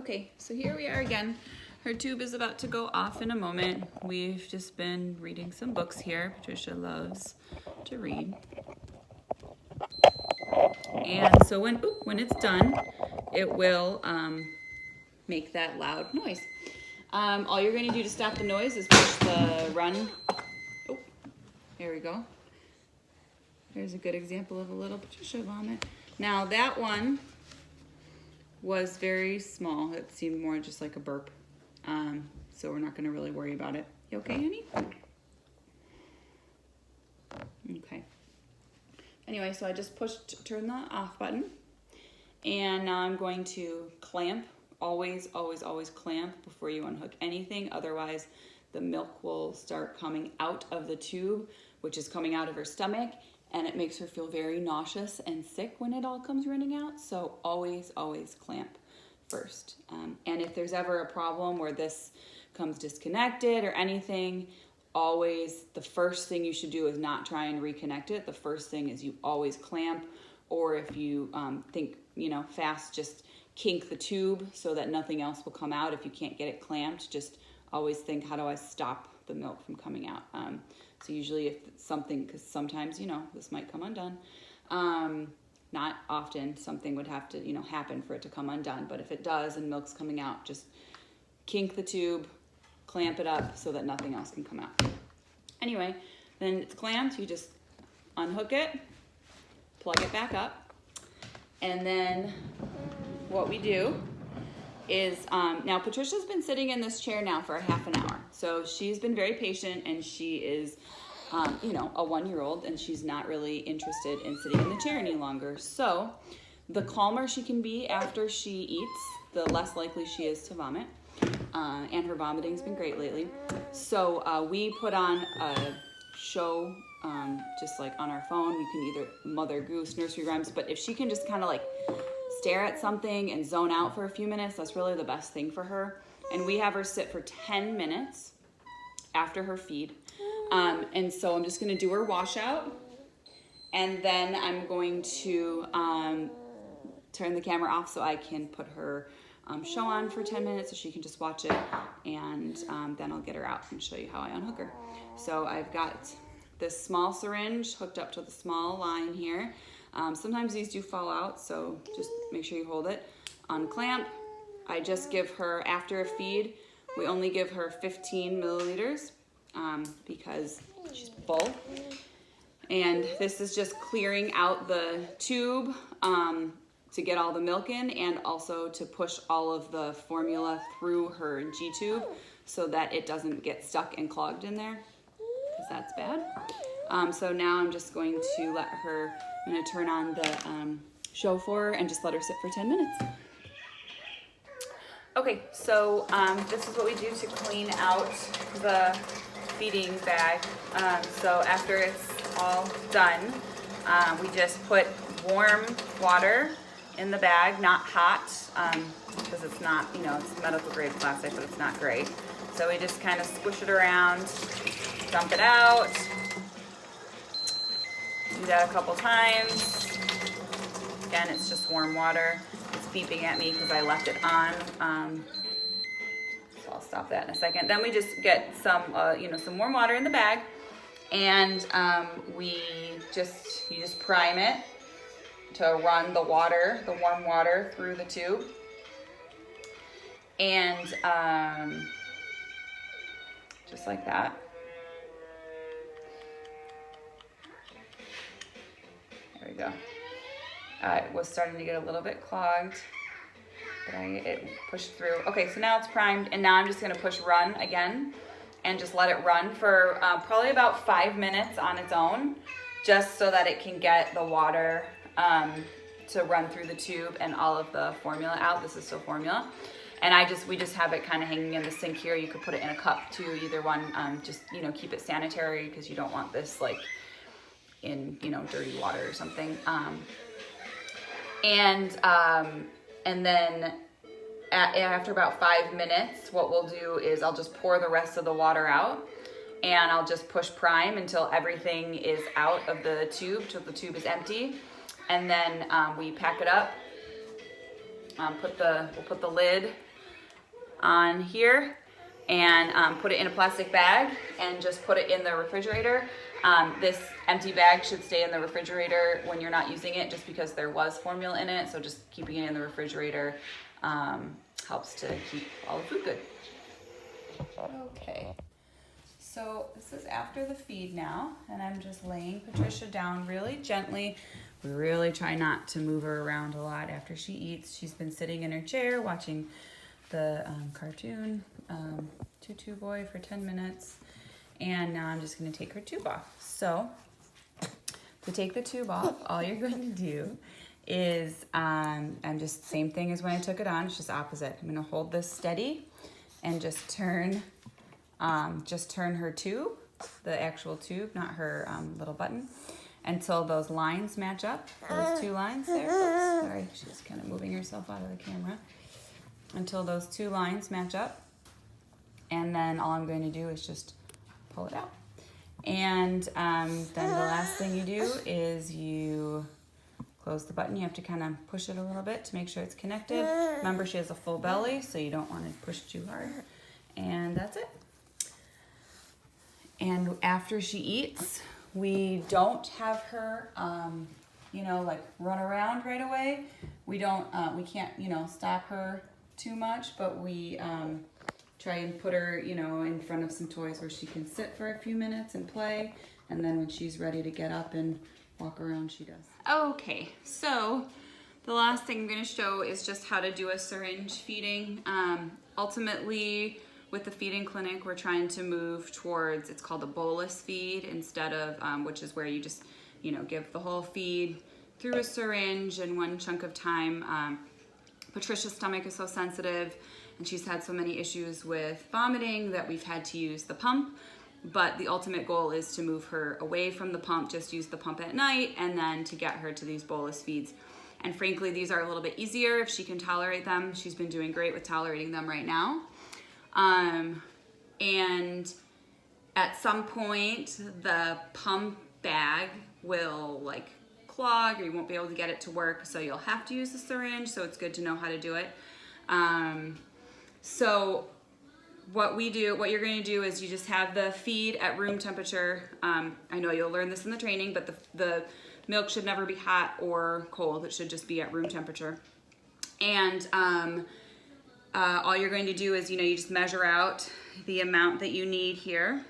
Okay, so here we are again. Her tube is about to go off in a moment. We've just been reading some books here. Patricia loves to read. And so when it's done, it will make that loud noise. All you're going to do to stop the noise is push the run. Oh, there we go. There's a good example of a little Patricia vomit. Now that one was very small. It seemed more just like a burp. So we're not going to really worry about it. You okay, honey? Okay. Anyway, so I just turn the off button. And now I'm going to clamp. Always, always, always clamp before you unhook anything. Otherwise, the milk will start coming out of the tube, which is coming out of her stomach. And it makes her feel very nauseous and sick when it all comes running out. So always, always clamp first. And if there's ever a problem where this comes disconnected or anything, always the first thing you should do is not try and reconnect it. The first thing is you always clamp, or if you think, fast, just kink the tube so that nothing else will come out. If you can't get it clamped, just always think, how do I stop the milk from coming out? So usually if it's something, because sometimes, this might come undone. Not often, something would have to, happen for it to come undone. But if it does and milk's coming out, just kink the tube, clamp it up so that nothing else can come out. Anyway, then it's clamped. You just unhook it, plug it back up. And then what we do is, now Patricia's been sitting in this chair now for a half an hour. So she's been very patient, and she is, a 1-year-old, and she's not really interested in sitting in the chair any longer. So the calmer she can be after she eats, the less likely she is to vomit. And her vomiting's been great lately. So we put on a show, just like on our phone. You can either Mother Goose, nursery rhymes, but if she can just kind of like stare at something and zone out for a few minutes, that's really the best thing for her. And we have her sit for 10 minutes after her feed. And so I'm just going to do her washout, and then I'm going to turn the camera off so I can put her show on for 10 minutes so she can just watch it, and then I'll get her out and show you how I unhook her. So I've got this small syringe hooked up to the small line here. Sometimes these do fall out, so just make sure you hold it. Unclamp. I just give her, after a feed, we only give her 15 milliliters because she's full. And this is just clearing out the tube to get all the milk in, and also to push all of the formula through her G-tube so that it doesn't get stuck and clogged in there, because that's bad. So now I'm just going to I'm going to turn on the show for her and just let her sit for 10 minutes. Okay, so this is what we do to clean out the feeding bag. So after it's all done, we just put warm water in the bag, not hot, because it's not, it's medical grade plastic, but it's not great. So we just kind of squish it around, dump it out. Do that a couple times. Again, it's just warm water. It's beeping at me because I left it on. So I'll stop that in a second. Then we just get some, some warm water in the bag, and you just prime it to run the warm water through the tube. And just like that. There we go. It was starting to get a little bit clogged, but it pushed through. Okay, so now it's primed, and now I'm just gonna push run again and just let it run for probably about 5 minutes on its own, just so that it can get the water to run through the tube and all of the formula out. This is still formula. And we just have it kind of hanging in the sink here. You could put it in a cup too, either one. Just, keep it sanitary, because you don't want this like in, dirty water or something. And then after about 5 minutes, what we'll do is I'll just pour the rest of the water out, and I'll just push prime until everything is out of the tube, till the tube is empty. And then we pack it up, we'll put the lid on here and put it in a plastic bag and just put it in the refrigerator. This empty bag should stay in the refrigerator when you're not using it, just because there was formula in it. So just keeping it in the refrigerator helps to keep all the food good. Okay, so this is after the feed now, and I'm just laying Patricia down really gently. We really try not to move her around a lot after she eats. She's been sitting in her chair watching the cartoon, Tutu Boy, for 10 minutes. And now I'm just going to take her tube off. So to take the tube off, all you're going to do is, I'm just same thing as when I took it on, it's just opposite. I'm going to hold this steady and just turn her tube, the actual tube, not her little button, until those lines match up. Those two lines there. Oops, sorry, she's kind of moving herself out of the camera. Until those two lines match up. And then all I'm going to do is just pull it out. And then the last thing you do is you close the button. You have to kind of push it a little bit to make sure it's connected. Remember, she has a full belly, so you don't want to push too hard. And that's it. And after she eats, we don't have her, like run around right away. We can't, stop her too much, but we try and put her, in front of some toys where she can sit for a few minutes and play. And then when she's ready to get up and walk around, she does. Okay, so the last thing I'm going to show is just how to do a syringe feeding. Ultimately, with the feeding clinic, we're trying to move towards, it's called a bolus feed instead of, which is where you just, give the whole feed through a syringe in one chunk of time. Patricia's stomach is so sensitive, and she's had so many issues with vomiting that we've had to use the pump. But the ultimate goal is to move her away from the pump, just use the pump at night, and then to get her to these bolus feeds. And frankly, these are a little bit easier if she can tolerate them. She's been doing great with tolerating them right now. And at some point, the pump bag will clog, or you won't be able to get it to work, so you'll have to use the syringe, so it's good to know how to do it. So what you're going to do is you just have the feed at room temperature. I know you'll learn this in the training, but the milk should never be hot or cold. It should just be at room temperature. And all you're going to do is, you just measure out the amount that you need here.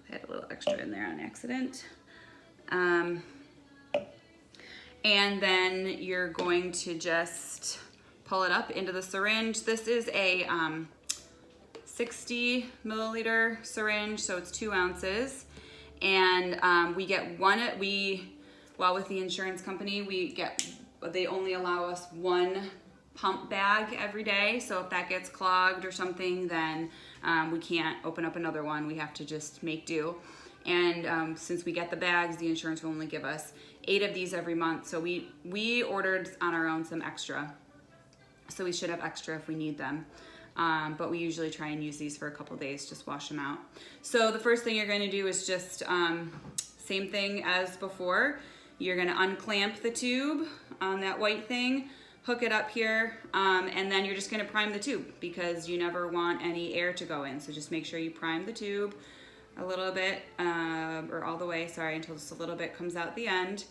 I had a little extra in there on accident. And then you're going to just pull it up into the syringe. This is a 60 milliliter syringe, so it's 2 ounces. And we get with the insurance company, they only allow us 1 pump bag every day. So if that gets clogged or something, then we can't open up another one. We have to just make do. And since we get the bags, the insurance will only give us 8 of these every month. So we ordered on our own some extra. So we should have extra if we need them. But we usually try and use these for a couple days, just wash them out. So the first thing you're going to do is just same thing as before. You're going to unclamp the tube on that white thing, hook it up here, and then you're just going to prime the tube, because you never want any air to go in. So just make sure you prime the tube a little bit, or all the way, sorry, until just a little bit comes out the end.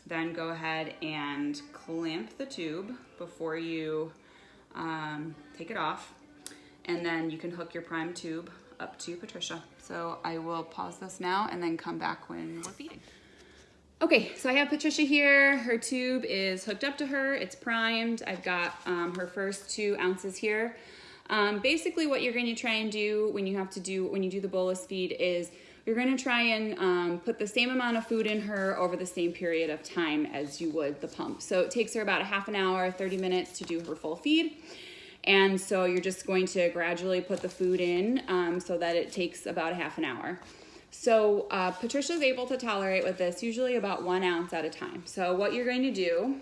Then go ahead and clamp the tube before you take it off. And then you can hook your prime tube up to Patricia. So I will pause this now and then come back when we're feeding. Okay, so I have Patricia here. Her tube is hooked up to her. It's primed. I've got her first 2 ounces here. Basically what you're going to try and do when you do the bolus feed is you're going to try and put the same amount of food in her over the same period of time as you would the pump. So it takes her about a half an hour, 30 minutes to do her full feed. And so you're just going to gradually put the food in so that it takes about a half an hour. So Patricia's able to tolerate with this usually about 1 ounce at a time. So what you're going to do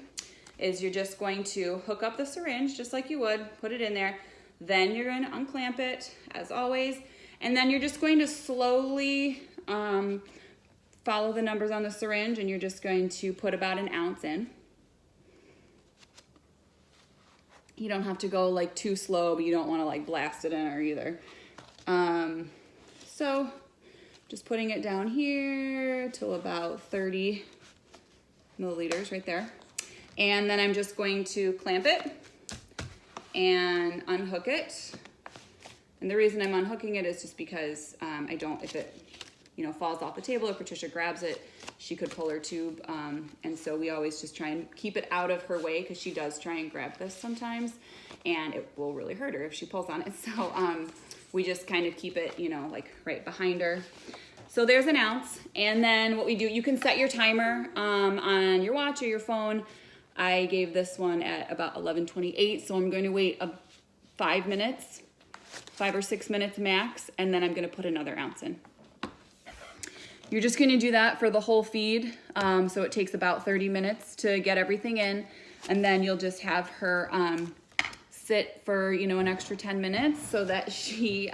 is you're just going to hook up the syringe just like you would, put it in there. Then you're going to unclamp it as always. And then you're just going to slowly follow the numbers on the syringe, and you're just going to put about 1 ounce in. You don't have to go like too slow, but you don't want to like blast it in her either. So just putting it down here till about 30 milliliters right there. And then I'm just going to clamp it and unhook it. And the reason I'm unhooking it is just because I don't, if it, you know, falls off the table or Patricia grabs it, she could pull her tube. And so we always just try and keep it out of her way because she does try and grab this sometimes and it will really hurt her if she pulls on it. So we just kind of keep it, you know, like right behind her. So there's an ounce. And then what we do, you can set your timer on your watch or your phone. I gave this one at about 11:28. So I'm going to wait 5 minutes, 5 or 6 minutes max. And then I'm going to put another ounce in. You're just going to do that for the whole feed. So it takes about 30 minutes to get everything in. And then you'll just have her sit for, you know, an extra 10 minutes so that she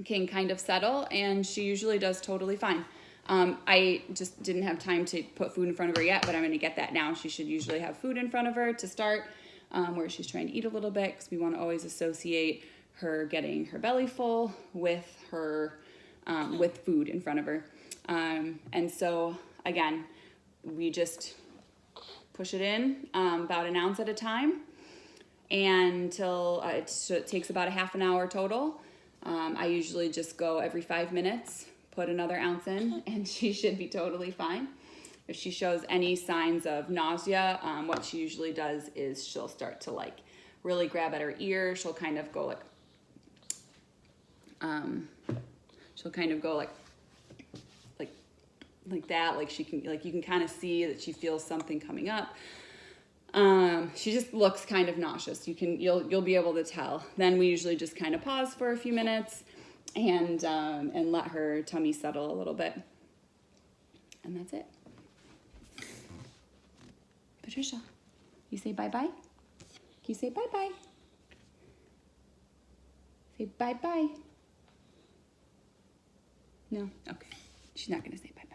can kind of settle, and she usually does totally fine. I just didn't have time to put food in front of her yet, but I'm going to get that now. She should usually have food in front of her to start, where she's trying to eat a little bit, because we want to always associate her getting her belly full with her with food in front of her. And so again, we just push it in about an ounce at a time until it takes about a half an hour total. I usually just go every 5 minutes, put another ounce in, and she should be totally fine. If she shows any signs of nausea, what she usually does is she'll start to like really grab at her ear. She'll kind of go like, like that. Like she can, like you can kind of see that she feels something coming up. She just looks kind of nauseous. You'll be able to tell. Then we usually just kind of pause for a few minutes and let her tummy settle a little bit. And that's it. Patricia, you say bye-bye? Can you say bye-bye? Say bye-bye. No? Okay. She's not going to say bye-bye.